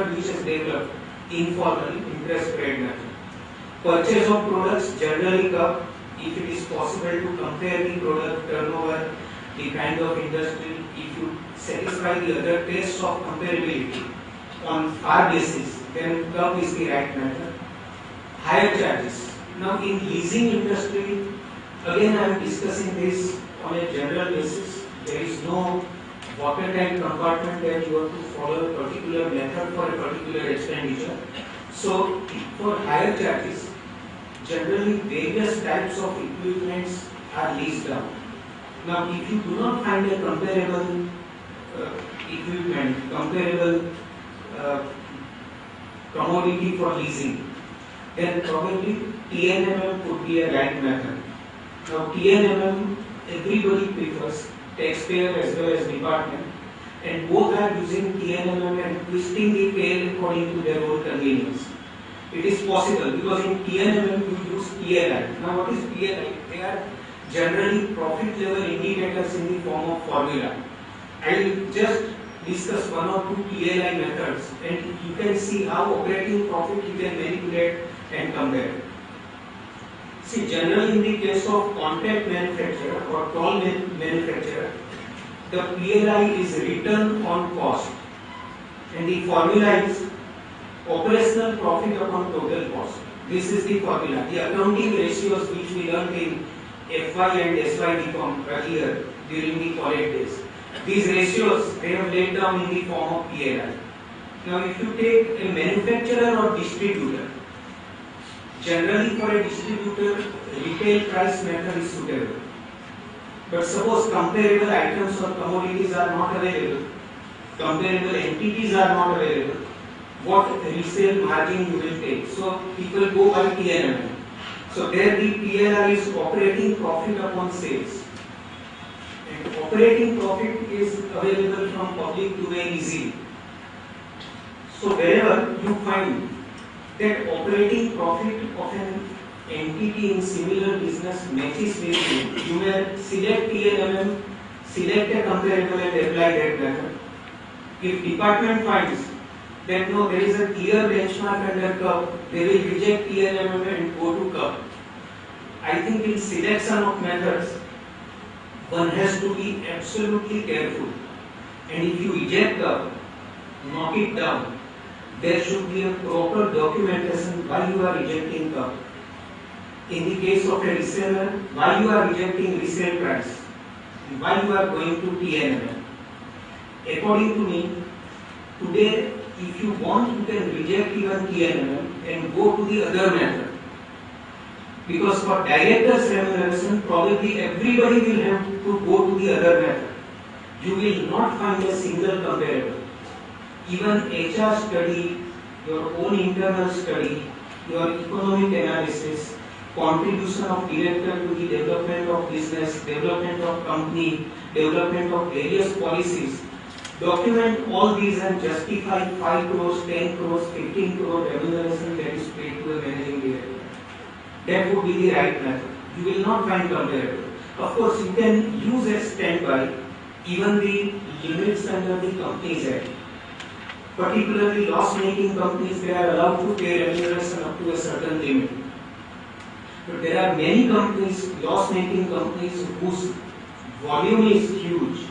method which is developed, informal interest spread method. Purchase of products generally curb if it is possible to compare the product turnover, the kind of industry, if you satisfy the other tests of comparability on par basis, then curb is the right method. Higher charges. Now in leasing industry, again I am discussing this on a general basis. There is no watertight compartment that you have to follow a particular method for a particular expenditure. So for higher charges, generally various types of equipments are leased out. Now if you do not find a comparable equipment, comparable commodity for leasing, then probably TNMM could be a right method. Now TNMM everybody prefers, taxpayer as well as department, and both are using TNMM and twisting the tail according to their own convenience. It is possible because in TNMM you use PLI. Now what is PLI? They are generally profit level indicators in the form of formula. I will just discuss one or two PLI methods and you can see how operating profit you can manipulate and compare. See, generally in the case of contract manufacturer or toll manufacturer, the PLI is return on cost and the formula is operational profit upon total cost. This is the formula. The accounting ratios which we learned in FY and SY become earlier during the college days. These ratios they have laid down in the form of PLI. Now if you take a manufacturer or distributor, generally for a distributor, retail price method is suitable. But suppose comparable items or commodities are not available, comparable entities are not available, what resale margin you will take? So people go by TNMM. So there the PLI is operating profit upon sales. And operating profit is available from public domain easily. So wherever you find that operating profit of an entity in similar business matches with you may select TNMM, select a comparable and apply that method. If department finds that no, there is a clear benchmark under curve, they will reject TNMM and go to curve. I think in selection of methods, one has to be absolutely careful. And if you reject curve, knock it down. There should be a proper documentation why you are rejecting curve. In the case of a reseller, why you are rejecting resale price, why you are going to TNMM. According to me, today if you want, you can reject even TNMM and go to the other method. Because for director's remuneration, probably everybody will have to go to the other method. You will not find a single comparable. Even HR study, your own internal study, your economic analysis, contribution of director to the development of business, development of company, development of various policies, document all these and justify 5 crores, 10 crores, 15 crore remuneration that is paid to a managing director. That would be the right method. You will not find comparable. Of course, you can use a standby, even the limits under the Companies Act. Particularly loss-making companies, they are allowed to pay remuneration up to a certain limit. But there are many companies, loss-making companies, whose volume is huge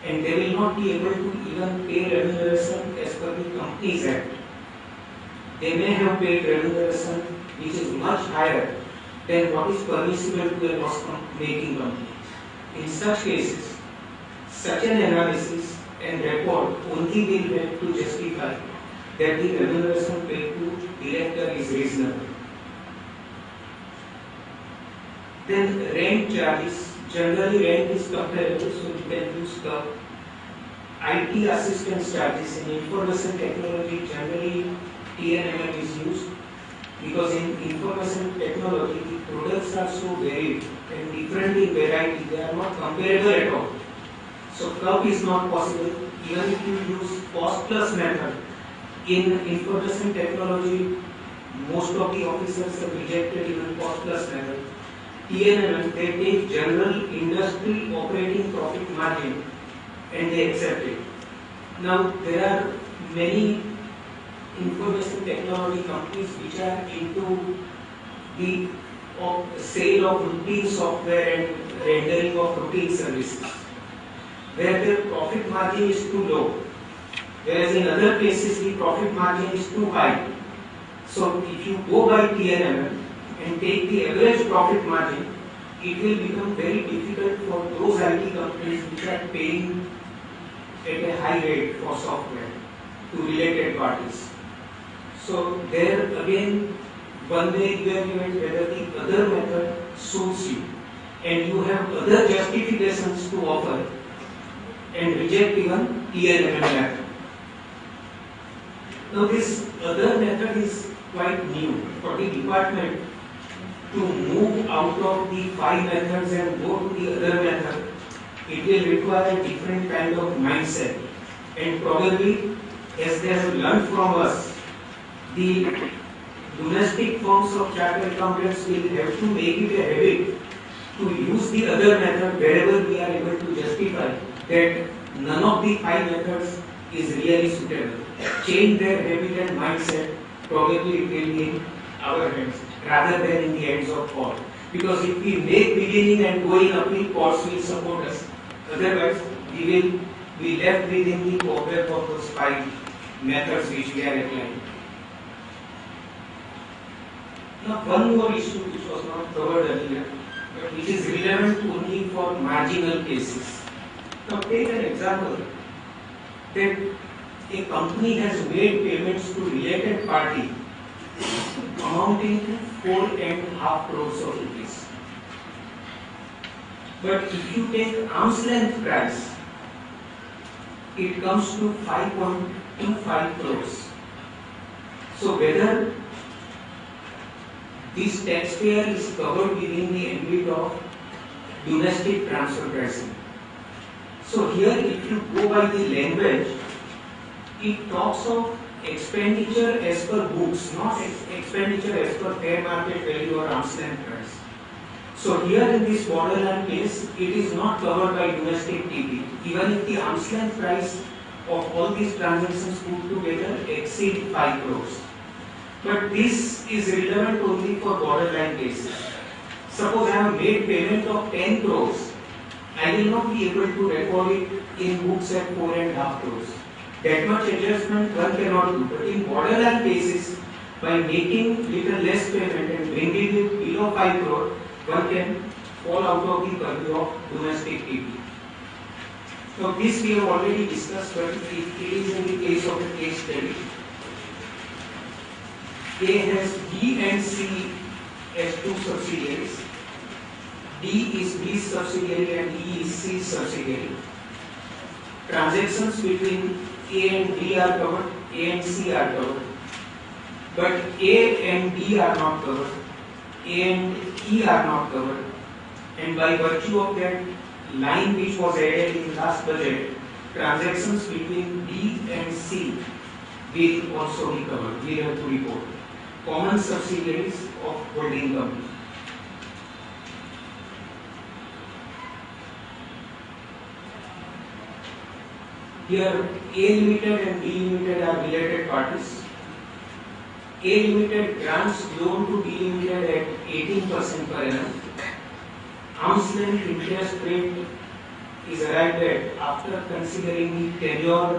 and they will not be able to even pay remuneration as per the Companies Act. They may have paid remuneration which is much higher than what is permissible to a loss-making company. In such cases, such an analysis and report only will help to justify that the remuneration paid to director is reasonable. Then rent charges. Generally rent is comparable, so you can use the IT assistance charges. In information technology, generally TNMM is used because in information technology the products are so varied and different in variety, they are not comparable at all. So curve is not possible. Even if you use cost plus method, in information technology, most of the officers have rejected even cost plus method. TNMM, they take general industry operating profit margin and they accept it. Now there are many information technology companies which are into the sale of routine software and rendering of routine services, where the profit margin is too low, whereas in other cases the profit margin is too high. So if you go by TNMM and take the average profit margin, it will become very difficult for those IT companies which are paying at a high rate for software to related parties. So there again, one may evaluate whether the other method suits you, and you have other justifications to offer and reject even TNMM method. Now this other method is quite new for the department to move out of the 5 methods and go to the other method. It will require a different kind of mindset, and probably as they have learned from us, the domestic firms of chartered accountants will have to make it a habit to use the other method wherever we are able to justify that none of the 5 methods is really suitable. Change their habit and mindset, probably it will be in our hands rather than in the hands of all. Because if we make beginning and going uphill, courts will support us. Otherwise, we will be left within the cobweb of those 5 methods which we are applying. Now, one more issue which was not covered earlier, but which is relevant only for marginal cases. Now, take an example that a company has made payments to related party amounting to 4.5 crores of rupees. But if you take arm's length price, it comes to 5.25 crores. So whether this taxpayer is covered within the ambit of domestic transfer pricing. So here if you go by the language, it talks of expenditure as per books, not expenditure as per fair market value or arm's length price. So here in this borderline case, it is not covered by domestic TP, even if the arm's length price of all these transactions put together exceed 5 crores. But this is relevant only for borderline cases. Suppose I have made payment of 10 crores, I will not be able to record it in books at 4.5 crores. That much adjustment one cannot do. But in borderline cases, by making little less payment and bringing it below 5 crore, one can fall out of the purview of domestic TP. So this we have already discussed, but it is in the case of a case study. A has B and C as 2 subsidiaries. D is B's subsidiary and E is C's subsidiary. Transactions between A and D are covered, A and C are covered. But A and D are not covered, A and E are not covered. And by virtue of that line which was added in last budget, transactions between D and C will also be covered. We have to report common subsidiaries of holding company. Here A Limited and B Limited are related parties. A Limited grants loan to B Limited at 18% per annum. Arm's length interest rate is arrived at after considering the tenure,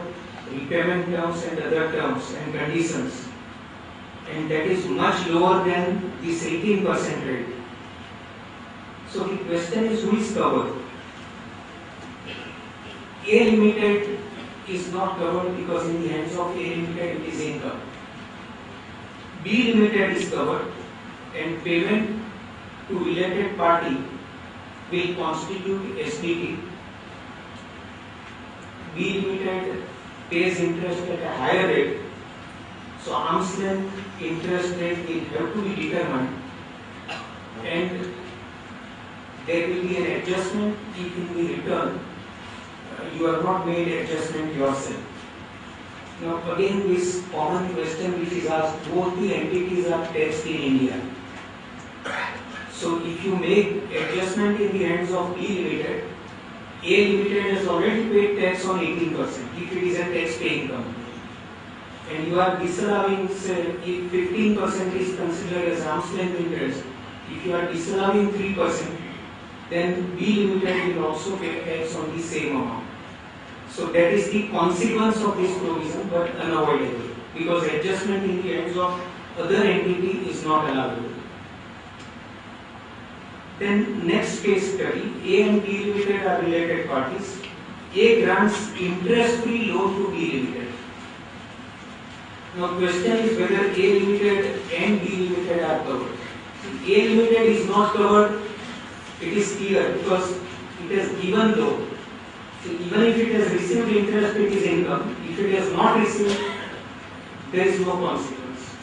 repayment terms and other terms and conditions, and that is much lower than this 18% rate. So the question is, who is covered? A Limited is not covered because in the hands of A Limited it is income. B Limited is covered, and payment to related party will constitute SBT. B Limited pays interest at a higher rate, so arm's length interest rate will have to be determined, and there will be an adjustment if in the return you have not made adjustment yourself. Now again this common question which is asked, both the entities are taxed in India. So if you make adjustment in the hands of B Limited, A Limited has already paid tax on 18% if it is a tax paying company. and you are disallowing, say, if 15% is considered as arm's length interest, if you are disallowing 3%, then B Limited will also pay tax on the same amount. So that is the consequence of this provision, but unavoidable, because adjustment in the hands of other entity is not allowable. Then next case study, A and B Limited are related parties. A grants interest-free loan to B Limited. Now question is whether A Limited and B Limited are covered. A Limited is not covered, it is clear, because it has given loan. So even if it has received interest, it is income. If it has not received, there is no consequence.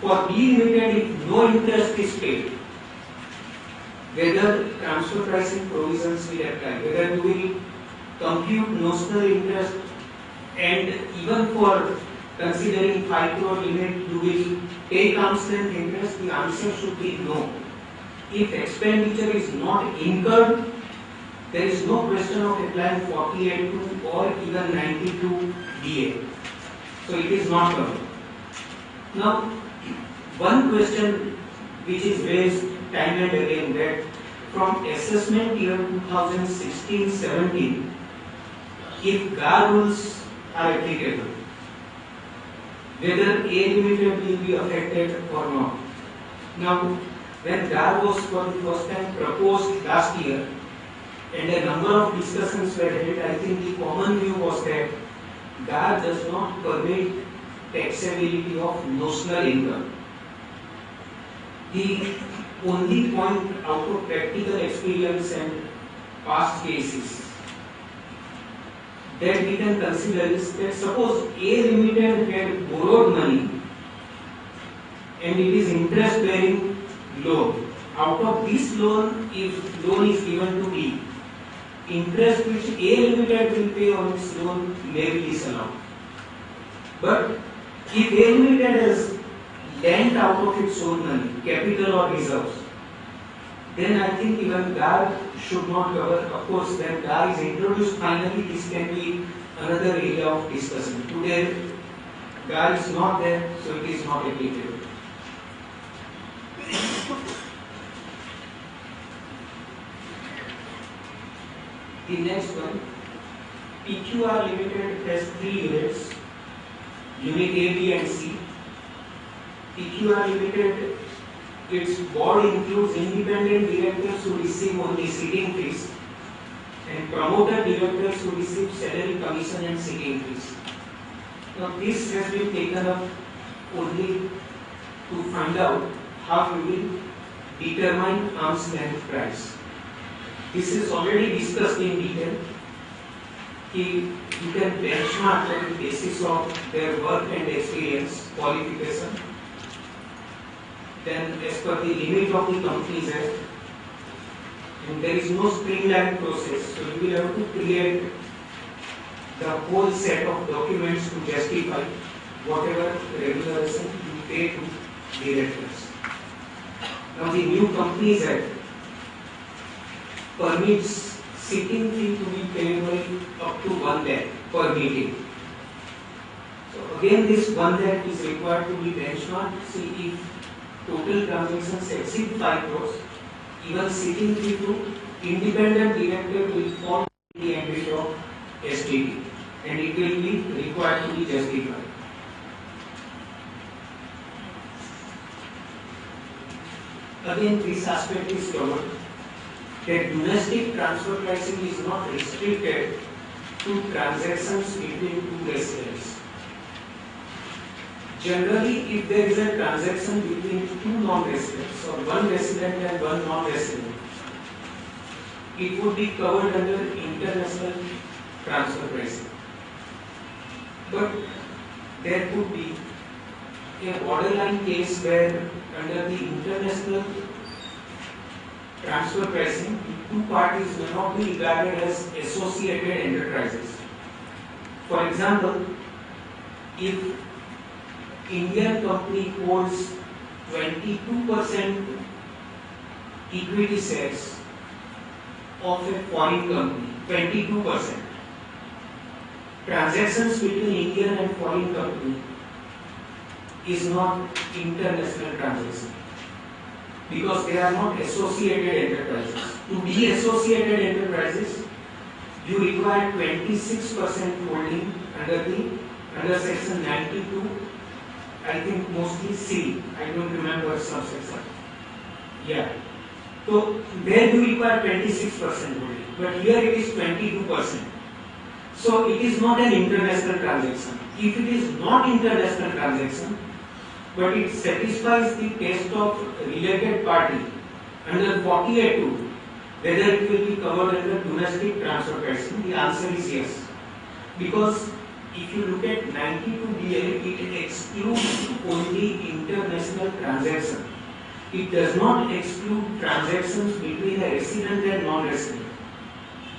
For B Limited, if no interest is paid, whether transfer pricing provisions will apply, whether you will compute notional interest, and even for considering 5 crore limit, you will take arm's length interest, the answer should be no. If expenditure is not incurred, there is no question of applying 48(2) or even 92 DA. So it is not covered. Now, one question which is raised time and again, that from assessment year 2016-17, if GAR rules are applicable, whether A Limited will be affected or not. Now, when GAR was for the first time proposed last year, and a number of discussions were held, I think the common view was that GAR does not permit taxability of notional income. The only point out of practical experience and past cases that we can consider is that suppose A Limited had borrowed money and it is interest bearing loan. Out of this loan, if loan is given to B, interest which A Limited will pay on its loan may be disallowed. But if A Limited has lent out of its own money, capital or reserves, then I think even GAR should not cover. Of course, when GAR is introduced finally, this can be another area of discussion. Today, GAR is not there, so it is not applicable. The next one, PQR Limited has 3 units, unit A, B and C. PQR Limited, its board includes independent directors who receive only sitting fees and promoter directors who receive salary, commission and sitting fees. Now this has been taken up only to find out how you will determine arm's length price. This is already discussed in detail. You can benchmark on the basis of their work and experience, qualification. Then as per the limit of the Companies Act, and there is no streamlined process, so you will have to create the whole set of documents to justify whatever remuneration you pay to directors. Now the new Companies Act permits sitting fee to be payable up to 1 lakh per meeting. So again this 1 lakh is required to be benchmarked. See if total transactions exceed 5 crores, even sitting fee to independent director will fall in the ambit of STT and it will be required to be justified. Again this aspect is covered, that domestic transfer pricing is not restricted to transactions between 2 residents. Generally, if there is a transaction between 2 non-residents or 1 resident and 1 non-resident, it would be covered under international transfer pricing. But there could be a borderline case where under the international transfer pricing, the 2 parties may not be regarded as associated enterprises. For example, if Indian company holds 22% equity shares of a foreign company, 22%, transactions between Indian and foreign company is not international transaction because they are not associated enterprises. To be associated enterprises, you require 26% holding under section 92. I think mostly C. I don't remember subsection. Yeah. So there you require 26% holding, but here it is 22%. So it is not an international transaction. If it is not international transaction, but it satisfies the test of related party under 48(2), whether it will be covered under domestic transfer pricing, the answer is yes. Because if you look at 92DA, it excludes only international transaction. It does not exclude transactions between a resident and non-resident.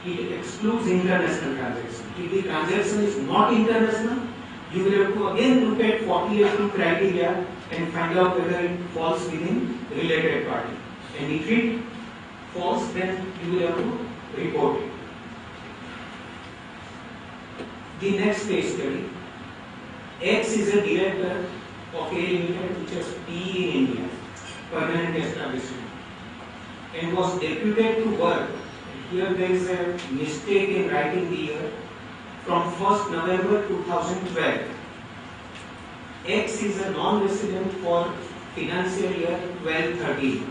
It excludes international transactions. If the transaction is not international, you will have to again look at 48(2) criteria and find out whether it falls within related party. And if it falls, then you will have to report it. The next case study. X is a director of A Limited, which is PE in India, permanent establishment, and was deputed to work. Here there is a mistake in writing the year. From 1st November 2012. X is a non-resident for financial year 12-13.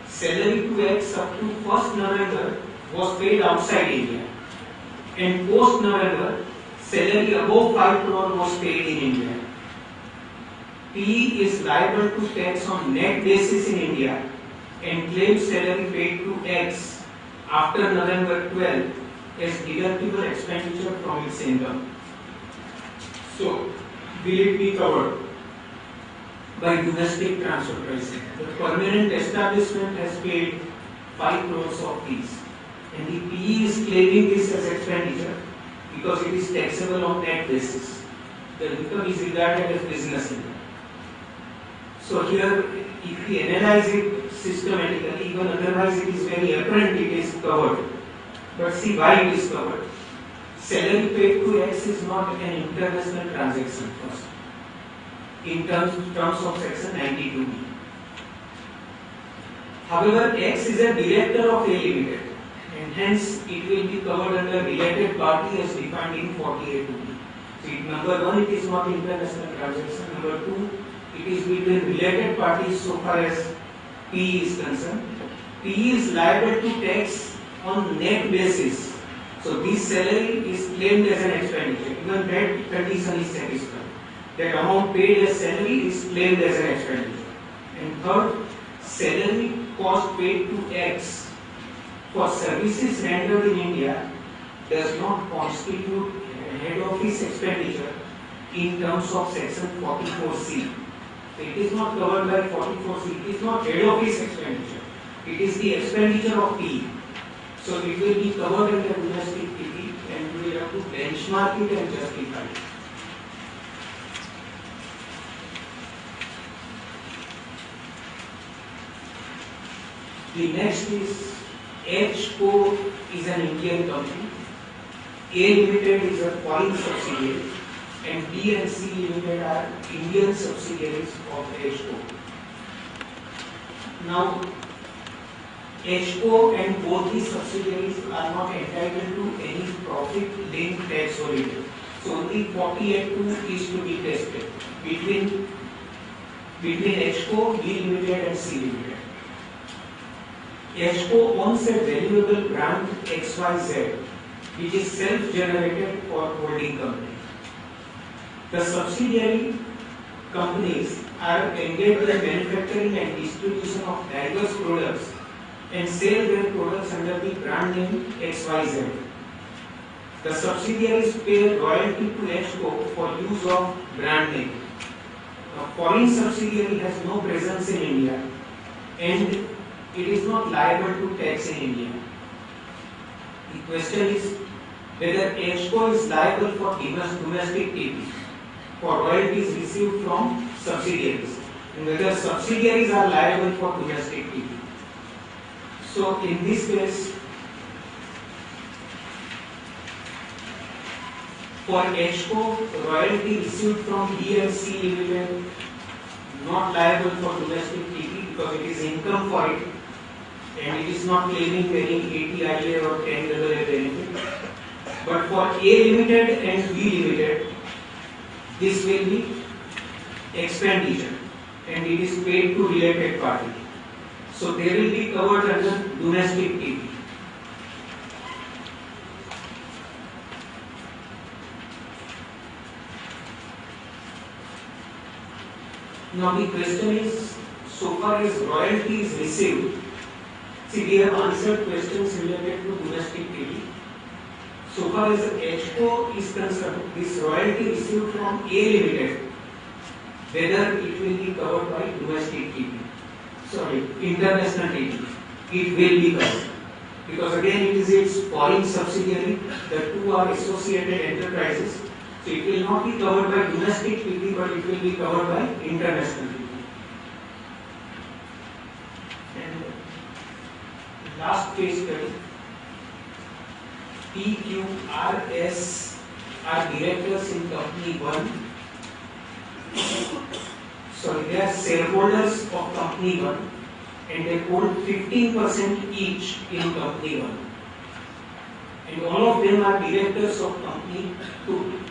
Salary to X up to 1st November was paid outside India, and post November salary above 5 crore was paid in India. PE is liable to tax on net basis in India and claims salary paid to X after November 12 as deductible expenditure from its income. So, will it be covered by domestic transfer pricing? The permanent establishment has paid 5 crores of fees, and the PE is claiming this as expenditure because it is taxable on net basis. The income is regarded as business income. So here, if we analyze it systematically, even otherwise it is very apparent it is covered. But see why it is covered. Salary paid to X is not an international transaction first, in terms of section 92B. However, X is a director of A Limited, and hence it will be covered under related party as defined in 48(2). So, number one, it is not international transaction. Number two, it is between related parties so far as PE is concerned. PE is liable to tax on net basis. So this salary is claimed as an expenditure. Even that condition is satisfied. That amount paid as salary is claimed as an expenditure. And third, salary cost paid to X for services rendered in India does not constitute head office expenditure in terms of section 44C. So it is not covered by 44C. It is not head office expenditure. It is the expenditure of PE. So it will be covered under domestic PE, and we will have to benchmark it and justify it. The next is HCO is an Indian company, A Limited is a foreign subsidiary, and B and C Limited are Indian subsidiaries of HCO. Now, HCO and both these subsidiaries are not entitled to any profit linked tax holiday. So only 48(2) is to be tested between HCO, B Limited and C Limited. HCO owns a valuable brand XYZ, which is self-generated for holding company. The subsidiary companies are engaged in manufacturing and distribution of diverse products and sell their products under the brand name XYZ. The subsidiaries pay royalty to HCO for use of brand name. A foreign subsidiary has no presence in India and it is not liable to tax in India. The question is whether HCO is liable for domestic TP for royalties received from subsidiaries, and whether subsidiaries are liable for domestic TP. So in this case, For HCO, royalty received from B and C Limited not liable for domestic TP because it is income for it and it is not claiming any ATIA or 10AA benefit. But for A Limited and B Limited, this will be expenditure and it is paid to related party. So they will be covered under domestic TP. Now the question is, so far as royalty is received, see we have answered questions related to domestic TP. So far as HCO is concerned, this royalty received from A Limited, whether it will be covered by domestic TP, sorry, international TP, it will be covered. Because again it is its foreign subsidiary, the two are associated enterprises. So it will not be covered by domestic TP, but it will be covered by international TP. And last case study, PQRS are directors in company 1. Sorry, they are shareholders of company 1 and they hold 15% each in company 1. And all of them are directors of company 2.